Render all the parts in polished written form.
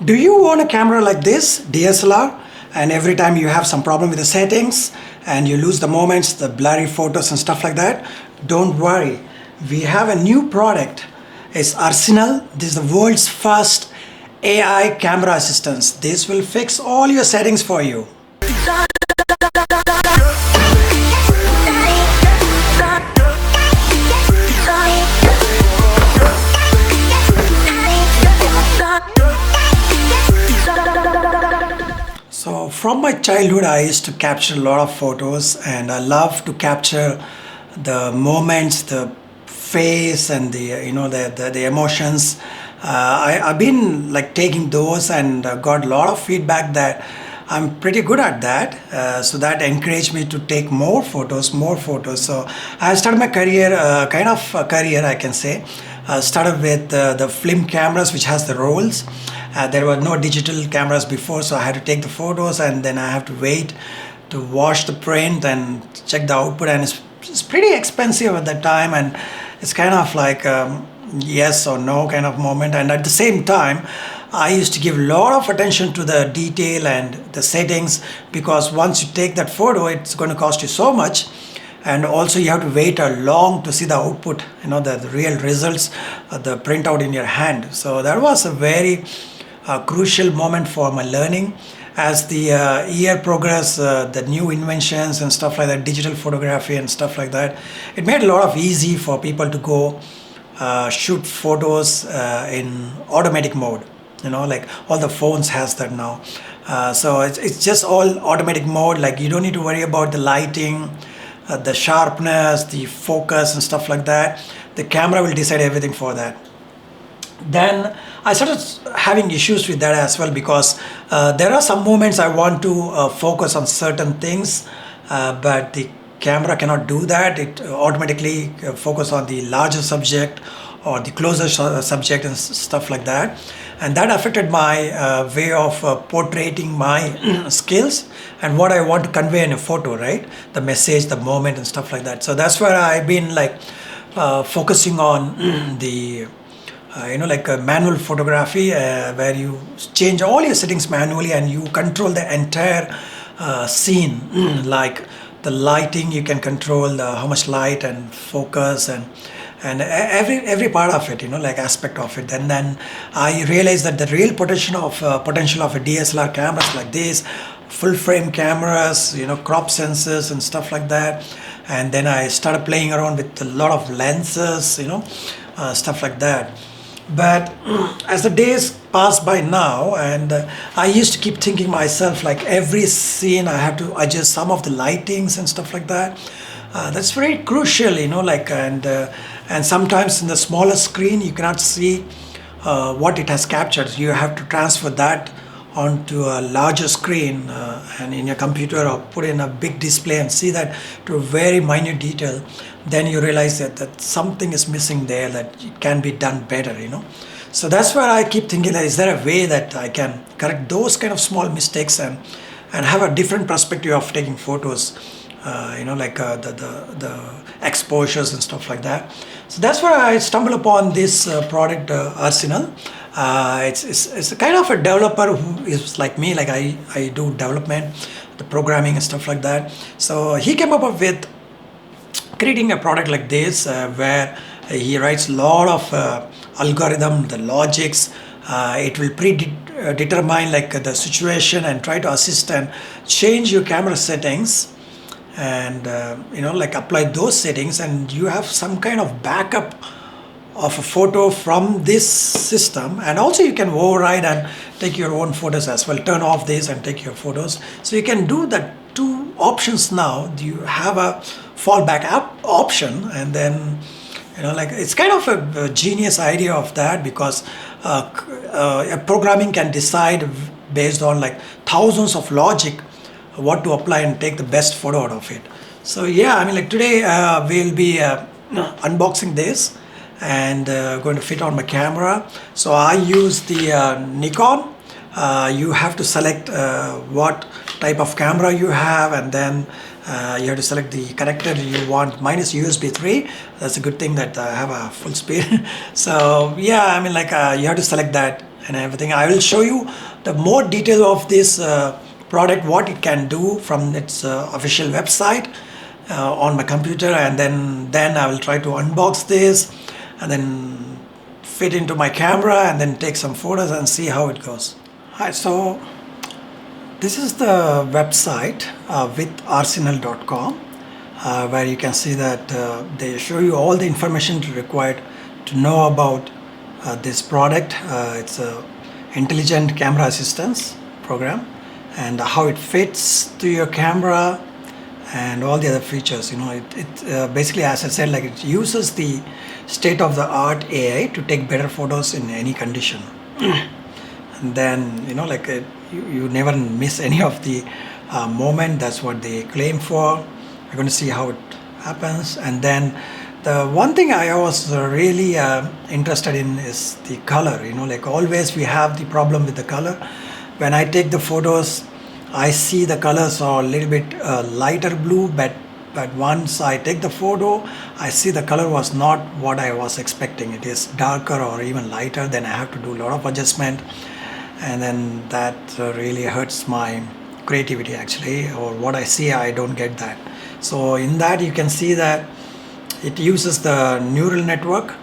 Do you own a camera like this, DSLR, and every time you have some problem with the settings and you lose the moments, the blurry photos and stuff like that? Don't worry. We have a new product. It's Arsenal. This is the world's first AI camera assistant. This will fix all your settings for you. So from my childhood, I used to capture a lot of photos, and I love to capture the moments, the face, and the emotions. I've been like taking those and got a lot of feedback that I'm pretty good at that. So that encouraged me to take more photos, more photos. So I started my career, kind of a career I can say. Started with the film cameras, which has the rolls. There were no digital cameras before, so I had to take the photos and then I have to wait to wash the print and check the output, and it's pretty expensive at that time, and it's kind of like yes or no kind of moment. And at the same time, I used to give a lot of attention to the detail and the settings, because once you take that photo, it's going to cost you so much, and also you have to wait a long to see the output, the real results, the printout in your hand. So that was a very crucial moment for my learning. As the year progressed, the new inventions and stuff like that, digital photography and stuff like that, it made a lot of easy for people to go shoot photos in automatic mode. Like all the phones has that now. So it's just all automatic mode. Like you don't need to worry about the lighting, the sharpness, the focus and stuff like that. The camera will decide everything for that. Then I started having issues with that as well, because there are some moments I want to focus on certain things, but the camera cannot do that. It automatically focus on the larger subject or the closer subject and stuff like that, and that affected my way of portraying my skills and what I want to convey in a photo, right? The message, the moment and stuff like that. So that's where I've been like focusing on the like a manual photography, where you change all your settings manually and you control the entire scene. Like the lighting, you can control how much light and focus and every part of it, like aspect of it. And then I realized that the real potential of a DSLR cameras like this, full frame cameras, crop sensors and stuff like that. And then I started playing around with a lot of lenses, stuff like that. But as the days pass by now, and I used to keep thinking myself, like every scene I have to adjust some of the lightings and stuff like that. That's very crucial, and sometimes in the smaller screen you cannot see what it has captured. You have to transfer that onto a larger screen and in your computer, or put in a big display and see that to a very minute detail. Then you realize that something is missing there, that it can be done better. So that's where I keep thinking, that is there a way that I can correct those kind of small mistakes and have a different perspective of taking photos, like the exposures and stuff like that. So that's where I stumbled upon this product, Arsenal. It's a kind of a developer who is like me, like I do development, the programming and stuff like that. So he came up with creating a product like this, where he writes a lot of algorithm, the logics. It will predetermine like the situation and try to assist and change your camera settings, and like apply those settings, and you have some kind of backup of a photo from this system. And also you can override and take your own photos as well, turn off this and take your photos. So you can do that two options now. You have a fallback option, and then like it's kind of a genius idea of that, because a programming can decide based on like thousands of logic what to apply and take the best photo out of it. So yeah, like today we'll be unboxing this and going to fit on my camera. So I use the Nikon. You have to select what type of camera you have, and then you have to select the connector you want. Mine is USB 3. That's a good thing that I have a full speed. So yeah, you have to select that and everything. I will show you the more detail of this product, what it can do from its official website on my computer, and then I will try to unbox this and then fit into my camera and then take some photos and see how it goes. Alright, so this is the website witharsenal.com, where you can see that they show you all the information required to know about this product. It's a intelligent camera assistance program, and how it fits to your camera and all the other features. It basically, as I said, like, it uses the state-of-the-art AI to take better photos in any condition. And then you never miss any of the moment. That's what they claim for. We're going to see how it happens. And then the one thing I was really interested in is the color. Like always we have the problem with the color. When I take the photos, I see the colors are a little bit lighter blue, but once I take the photo, I see the color was not what I was expecting. It is darker or even lighter. Then I have to do a lot of adjustment, and then that really hurts my creativity actually, or what I see, I don't get that. So in that you can see that it uses the neural network.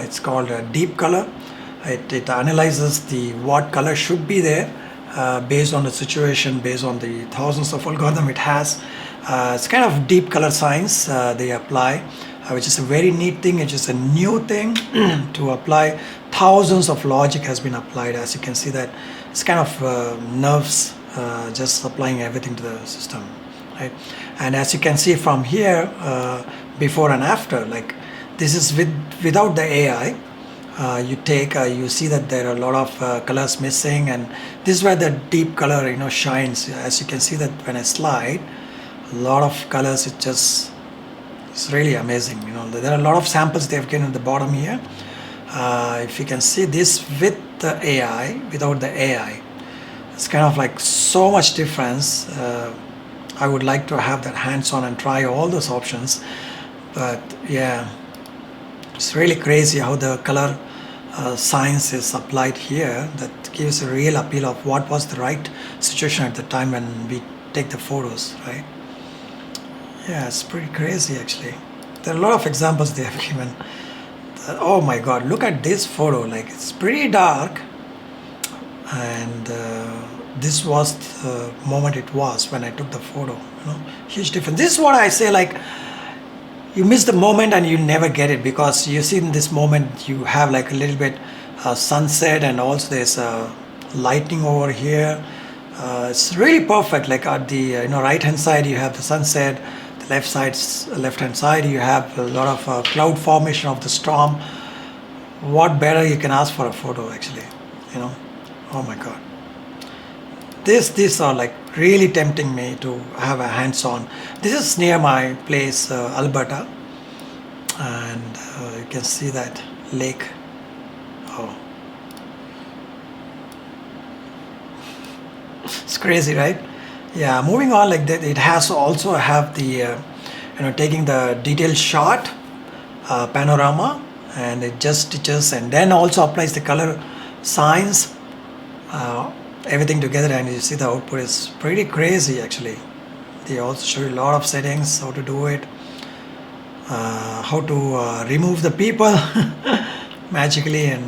It's called Deep Color. It analyzes what color should be there based on the situation, based on the thousands of algorithm it has. It's kind of deep color science they apply, which is a very neat thing. It's just a new thing to apply. Thousands of logic has been applied. As you can see that it's kind of nerves just applying everything to the system, right? And as you can see from here, before and after, like this is without the AI. You see that there are a lot of colors missing, and this is where the deep color shines. As you can see that when I slide, a lot of colors, it's really amazing. There are a lot of samples they have given at the bottom here. If you can see this with the AI, without the AI, it's kind of like so much difference. I would like to have that hands-on and try all those options, but yeah, it's really crazy how the color science is applied here. That gives a real appeal of what was the right situation at the time when we take the photos, right? Yeah, it's pretty crazy actually. There are a lot of examples they have given. Oh my god, look at this photo. Like, it's pretty dark, and this was the moment it was when I took the photo. Huge difference. This is what I say, like, you miss the moment and you never get it, because you see in this moment you have like a little bit sunset, and also there's lightning over here. It's really perfect. Like at the right hand side you have the sunset, the left hand side you have a lot of cloud formation of the storm. What better you can ask for a photo actually? Oh my god, these are like really tempting me to have a hands-on. This is near my place, Alberta, and you can see that lake. Oh, it's crazy, right? Yeah, moving on, like that, it has also have the taking the detailed shot panorama, and it just stitches and then also applies the color science, everything together, and you see the output is pretty crazy actually. They also show you a lot of settings, how to do it, how to remove the people magically, and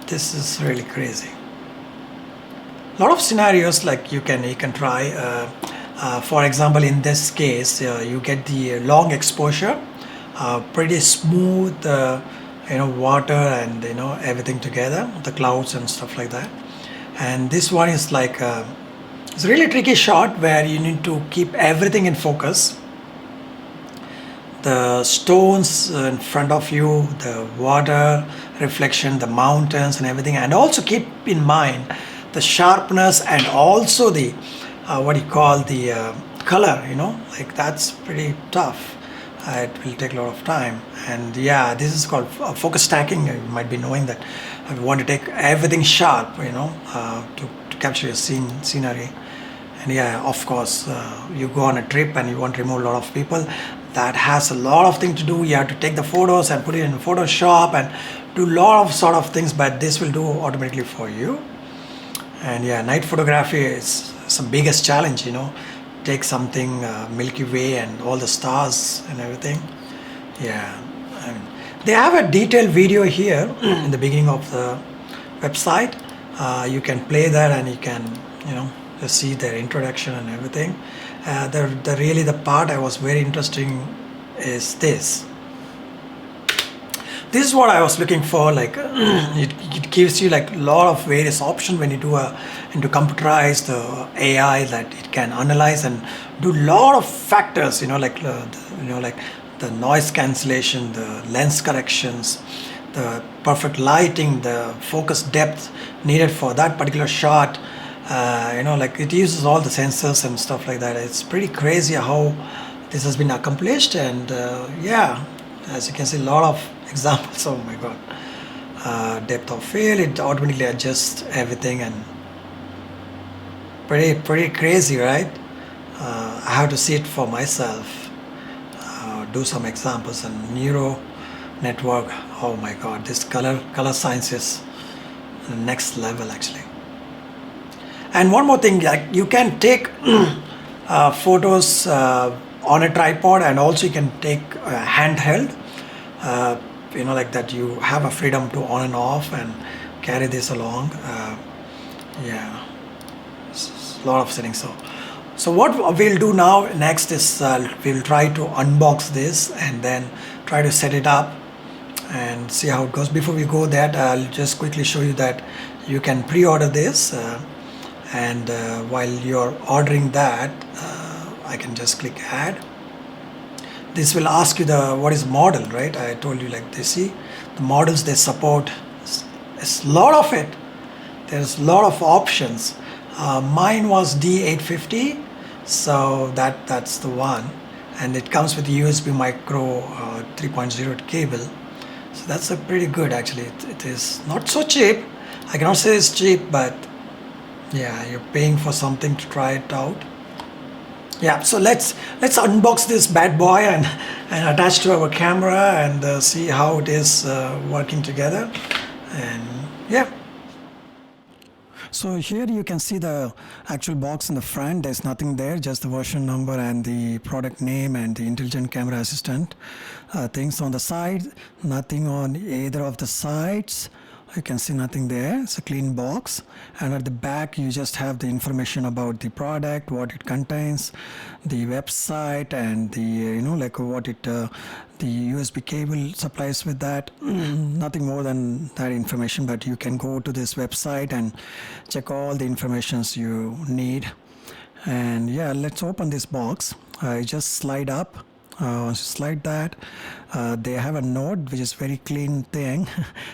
this is really crazy. A lot of scenarios like you can try. For example, in this case, you get the long exposure, pretty smooth, water and everything together, the clouds and stuff like that. And this one is like it's a really tricky shot where you need to keep everything in focus. The stones in front of you, the water reflection, the mountains and everything, and also keep in mind the sharpness and also the what you call the color. Like that's pretty tough. It will take a lot of time, and yeah, this is called focus stacking. You might be knowing that I want to take everything sharp, to capture your scenery. And yeah, of course, you go on a trip and you want to remove a lot of people. that has a lot of things to do. You have to take the photos and put it in Photoshop and do a lot of sort of things, but this will do automatically for you. And yeah, night photography is some biggest challenge, take something Milky Way and all the stars and everything. Yeah, and they have a detailed video here in the beginning of the website. You can play that and you can just see their introduction and everything. The part I was very interesting is this. This is what I was looking for. Like it gives you like a lot of various options when you do into computerized AI, that it can analyze and do a lot of factors. Like the noise cancellation, the lens corrections, the perfect lighting, the focus depth needed for that particular shot. Like it uses all the sensors and stuff like that. It's pretty crazy how this has been accomplished. And yeah, as you can see, a lot of examples. Oh my god, depth of field, it automatically adjusts everything, and pretty crazy, right? I have to see it for myself, do some examples. And neural network, oh my god, this color science is the next level actually. And one more thing, like you can take photos on a tripod, and also you can take handheld, like that. You have a freedom to on and off and carry this along. Yeah, a lot of settings. So what we'll do now next is we'll try to unbox this and then try to set it up and see how it goes. Before we go that, I'll just quickly show you that you can pre-order this, and while you're ordering that, I can just click add. This will ask you what is model, right? I told you, like, they see the models they support. It's a lot of it. There's a lot of options. Mine was D850, so that's the one, and it comes with USB micro 3.0 cable. So that's a pretty good actually. It is not so cheap. I cannot say it's cheap, but yeah, you're paying for something to try it out. Yeah, so let's unbox this bad boy and attach to our camera and see how it is working together. And yeah. So here you can see the actual box in the front. There's nothing there, just the version number and the product name and the intelligent camera assistant things on the side. Nothing on either of the sides. You can see nothing there. It's a clean box, and at the back you just have the information about the product, what it contains, the website, and the like what it the USB cable supplies with that. Nothing more than that information, but you can go to this website and check all the informations you need. And yeah, let's open this box. I just slide up. Once you slide that, they have a note which is very clean thing.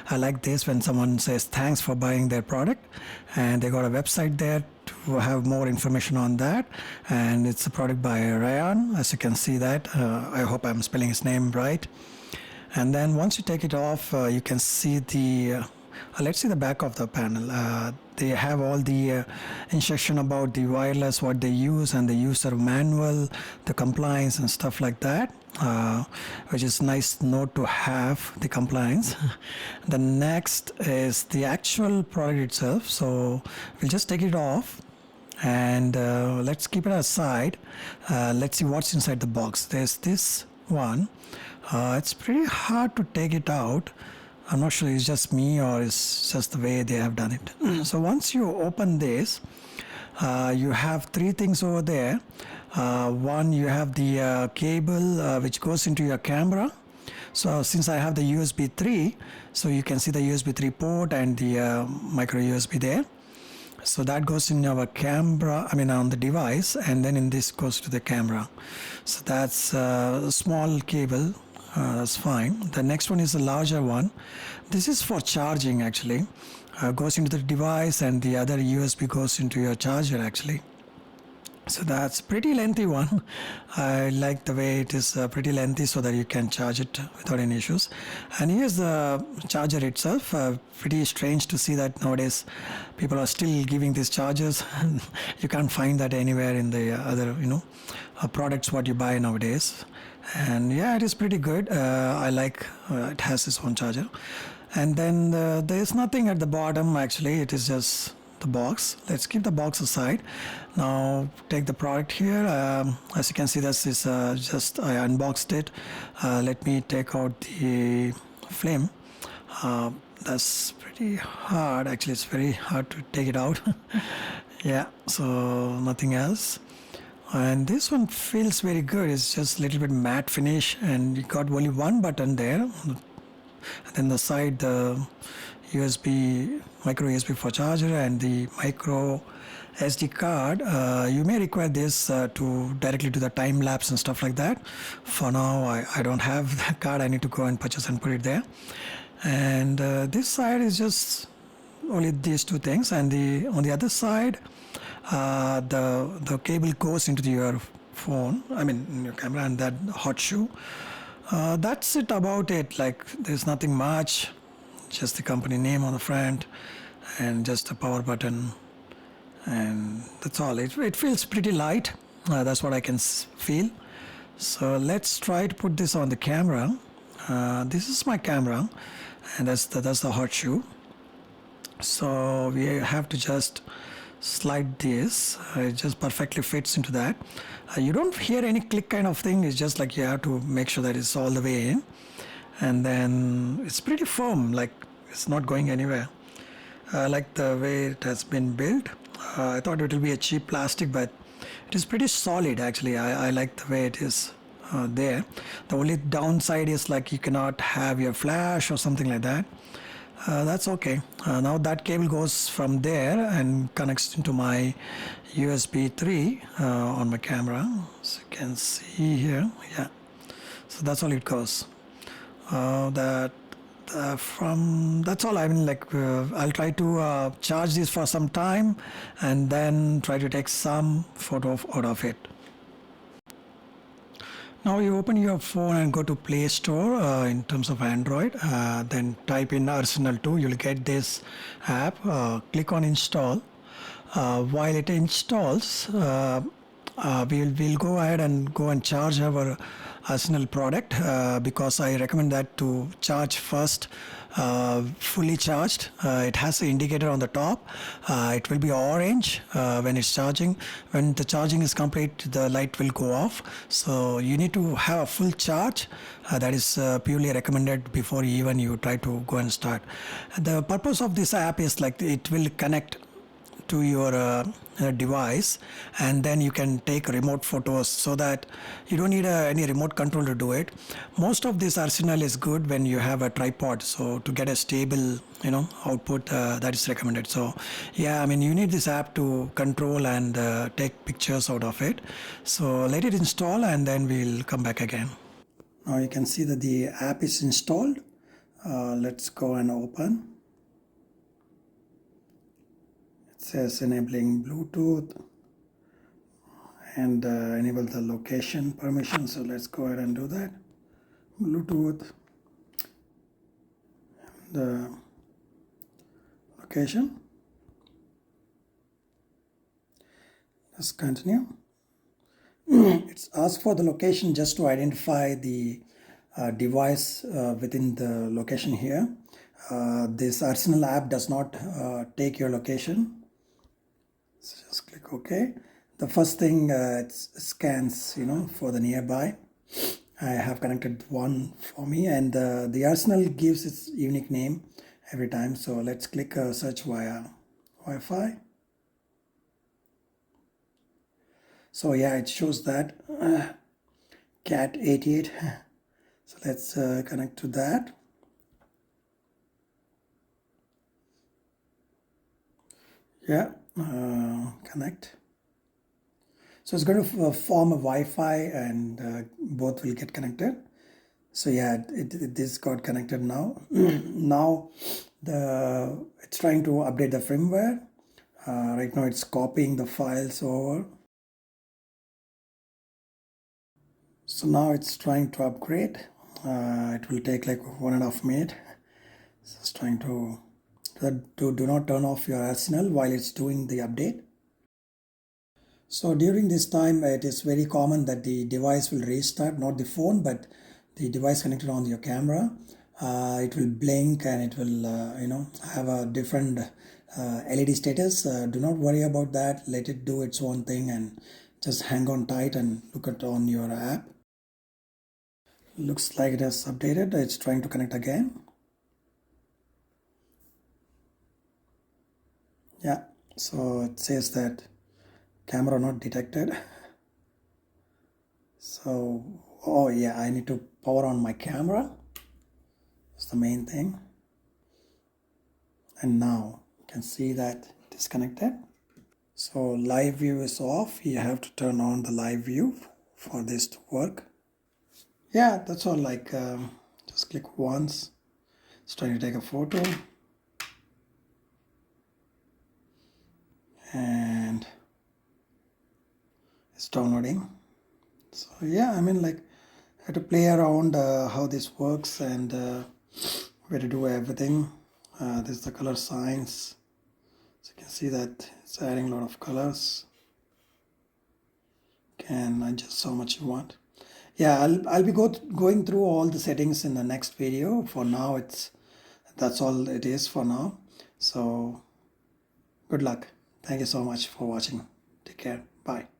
I like this when someone says thanks for buying their product, and they got a website there to have more information on that. And it's a product by Ryan, as you can see that. I hope I'm spelling his name right. And then once you take it off, you can see the let's see the back of the panel. They have all the instruction about the wireless, what they use, and the user manual, the compliance and stuff like that, which is nice note to have, the compliance. The next is the actual product itself. So we'll just take it off and let's keep it aside. Let's see what's inside the box. There's this one. It's pretty hard to take it out. I'm not sure it's just me or it's just the way they have done it. So once you open this, you have three things over there. One, you have the cable which goes into your camera. So since I have the USB 3, so you can see the USB 3 port and the micro USB there. So that goes in our camera, on the device, and then in this goes to the camera. So that's a small cable. That's fine. The next one is a larger one. This is for charging actually. Goes into the device, and the other USB goes into your charger actually. So that's pretty lengthy one. I like the way it is pretty lengthy so that you can charge it without any issues. And here's the charger itself. Pretty strange to see that nowadays people are still giving these chargers. You can't find that anywhere in the other products what you buy nowadays. And yeah, it is pretty good. I like it has its own charger. And then there is nothing at the bottom actually, it is just the box. Let's keep the box aside. Now take the product here. As you can see, this is just I unboxed it. Let me take out the flame. That's pretty hard actually, it's very hard to take it out. Yeah, so nothing else. And this one feels very good. It's just a little bit matte finish, and you got only one button there. And then the side, the USB, micro USB for charger, and the micro SD card. You may require this to directly do the time lapse and stuff like that. For now, I don't have that card. I need to go and purchase and put it there. And this side is just only these two things, and on the other side, the cable goes into your phone, I mean in your camera, and that hot shoe. That's it about it. Like there's nothing much, just the company name on the front and just a power button, and that's all. It feels pretty light. That's what I can feel. So let's try to put this on the camera. This is my camera, and that's the hot shoe. So we have to just slide this. It just perfectly fits into that. You don't hear any click kind of thing. It's just like you have to make sure that it's all the way in, and then it's pretty firm, like it's not going anywhere. I like the way it has been built. I thought it will be a cheap plastic, but it is pretty solid actually. I like the way it is there. The only downside is like you cannot have your flash or something like that. That's okay. Now that cable goes from there and connects into my USB 3 on my camera. So you can see here, yeah. So that's all it goes. That's all. I mean, like I'll try to charge this for some time and then try to take some photo out of it. Now you open your phone and go to Play Store in terms of Android, then type in Arsenal 2. You'll get this app. Click on install. While it installs, we'll go ahead and go and charge our Arsenal product because I recommend that to charge first, fully charged. It has an indicator on the top. It will be orange when it's charging. When the charging is complete, the light will go off. So you need to have a full charge. That is purely recommended before even you try to go and start. The purpose of this app is like it will connect to your device, and then you can take remote photos, so that you don't need any remote control to do it. Most of this Arsenal is good when you have a tripod, so to get a stable output, that is recommended. So yeah, I mean you need this app to control and take pictures out of it. So let it install and then we'll come back again. Now you can see that the app is installed. Let's go and open. It says enabling Bluetooth and enable the location permission. So let's go ahead and do that. Bluetooth, the location. Let's continue. It's asked for the location just to identify the device within the location here. This Arsenal app does not take your location. So just click OK. The first thing it scans, for the nearby. I have connected one for me, and the Arsenal gives its unique name every time. So let's click search via Wi-Fi. So yeah, it shows that cat 88. So let's connect to that. Yeah, connect. So it's going to form a Wi-Fi, and both will get connected. So yeah, this got connected now. Now it's trying to update the firmware. Right now it's copying the files over. So now it's trying to upgrade. It will take like 1.5 minutes. So it's trying to do not turn off your Arsenal while it's doing the update. So during this time, it is very common that the device will restart, not the phone, but the device connected on your camera. It will blink and it will, have a different LED status. Do not worry about that. Let it do its own thing and just hang on tight and look at on your app. Looks like it has updated. It's trying to connect again. Yeah, so it says that camera not detected. So, oh yeah, I need to power on my camera. That's the main thing. And now you can see that it is connected. So live view is off. You have to turn on the live view for this to work. Yeah, that's all. Like just click once. It's trying to take a photo, and it's downloading. So yeah, I mean, like I had to play around how this works and where to do everything. This is the color science. So you can see that it's adding a lot of colors. Can adjust how much you want. Yeah, I'll be going through all the settings in the next video. For now, that's all it is for now. So good luck. Thank you so much for watching. Take care. Bye.